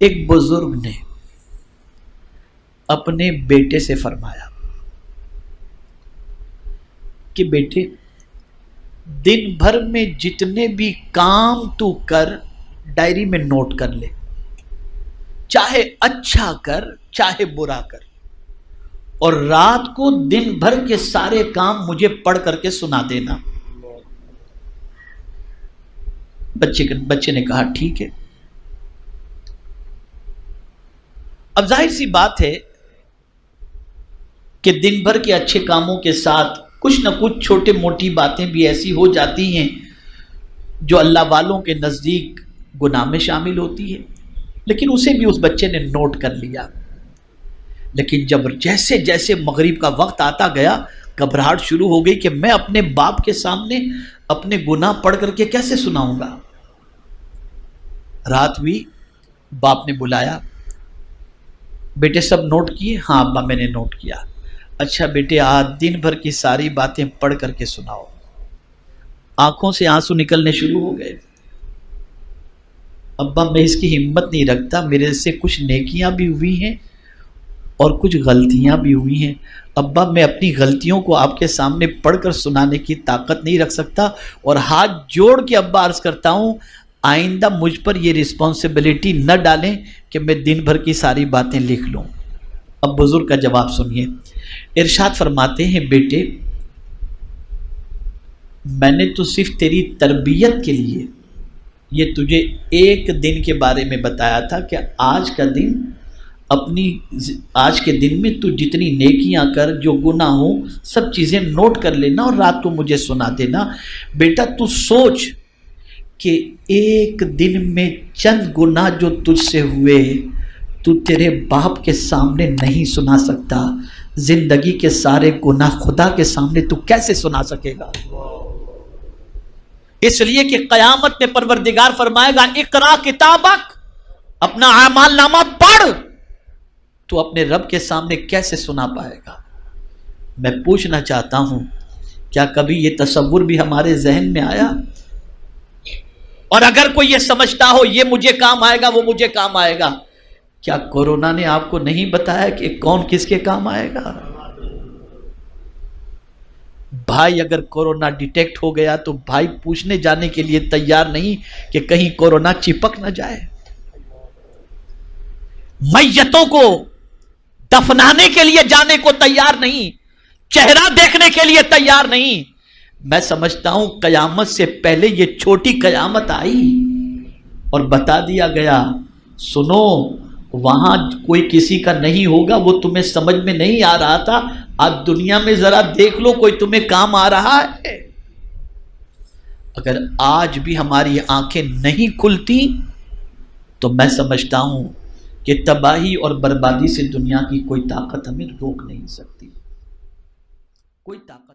एक बुजुर्ग ने अपने बेटे से फरमाया कि बेटे, दिन भर में जितने भी काम तू कर डायरी में नोट कर ले, चाहे अच्छा कर चाहे बुरा कर, और रात को दिन भर के सारे काम मुझे पढ़ करके सुना देना। बच्चे ने कहा ठीक है। अब जाहिर सी बात है कि दिन भर के अच्छे कामों के साथ कुछ न कुछ छोटे मोटी बातें भी ऐसी हो जाती हैं जो अल्लाह वालों के नज़दीक गुनाह में शामिल होती है, लेकिन उसे भी उस बच्चे ने नोट कर लिया। लेकिन जब जैसे जैसे मगरिब का वक्त आता गया, घबराहट शुरू हो गई कि मैं अपने बाप के सामने अपने गुनाह पढ़ करके कैसे सुनाऊंगा। रात हुई, बाप ने बुलाया, बेटे सब नोट किए? हाँ अब्बा मैंने नोट किया। अच्छा बेटे, आज दिन भर की सारी बातें पढ़ करके सुनाओ। आंखों से आंसू निकलने शुरू हो गए। अब्बा मैं इसकी हिम्मत नहीं रखता, मेरे से कुछ नेकियां भी हुई हैं और कुछ गलतियां भी हुई हैं। अब्बा मैं अपनी गलतियों को आपके सामने पढ़कर सुनाने की ताकत नहीं रख सकता, और हाथ जोड़ के अब्बा अर्ज करता हूँ आइंदा मुझ पर ये रिस्पॉन्सिबिलिटी न डालें कि मैं दिन भर की सारी बातें लिख लूँ। अब बुजुर्ग का जवाब सुनिए। इरशाद फरमाते हैं बेटे, मैंने तो सिर्फ तेरी तरबियत के लिए ये तुझे एक दिन के बारे में बताया था कि आज का दिन आज के दिन में तू जितनी नेकियां कर, जो गुनाह हो, सब चीज़ें नोट कर लेना और रात को मुझे सुना देना। बेटा तू सोच कि एक दिन में चंद गुनाह जो तुझसे हुए तू तेरे बाप के सामने नहीं सुना सकता, जिंदगी के सारे गुनाह खुदा के सामने तू कैसे सुना सकेगा। इसलिए कि कयामत में परवरदिगार फरमाएगा इकरा किताबक, अपना आमाल नामा पढ़, तो अपने रब के सामने कैसे सुना पाएगा। मैं पूछना चाहता हूं, क्या कभी ये तसव्वुर भी हमारे जहन में आया? और अगर कोई ये समझता हो ये मुझे काम आएगा वो मुझे काम आएगा, क्या कोरोना ने आपको नहीं बताया कि कौन किसके काम आएगा? भाई अगर कोरोना डिटेक्ट हो गया तो भाई पूछने जाने के लिए तैयार नहीं कि कहीं कोरोना चिपक न जाए। मैयतों को दफनाने के लिए जाने को तैयार नहीं, चेहरा देखने के लिए तैयार नहीं। मैं समझता हूं कयामत से पहले ये छोटी कयामत आई और बता दिया गया, सुनो वहां कोई किसी का नहीं होगा, वो तुम्हें समझ में नहीं आ रहा था, आज दुनिया में जरा देख लो कोई तुम्हें काम आ रहा है। अगर आज भी हमारी आंखें नहीं खुलती तो मैं समझता हूं कि तबाही और बर्बादी से दुनिया की कोई ताकत हमें रोक नहीं सकती, कोई ताकत।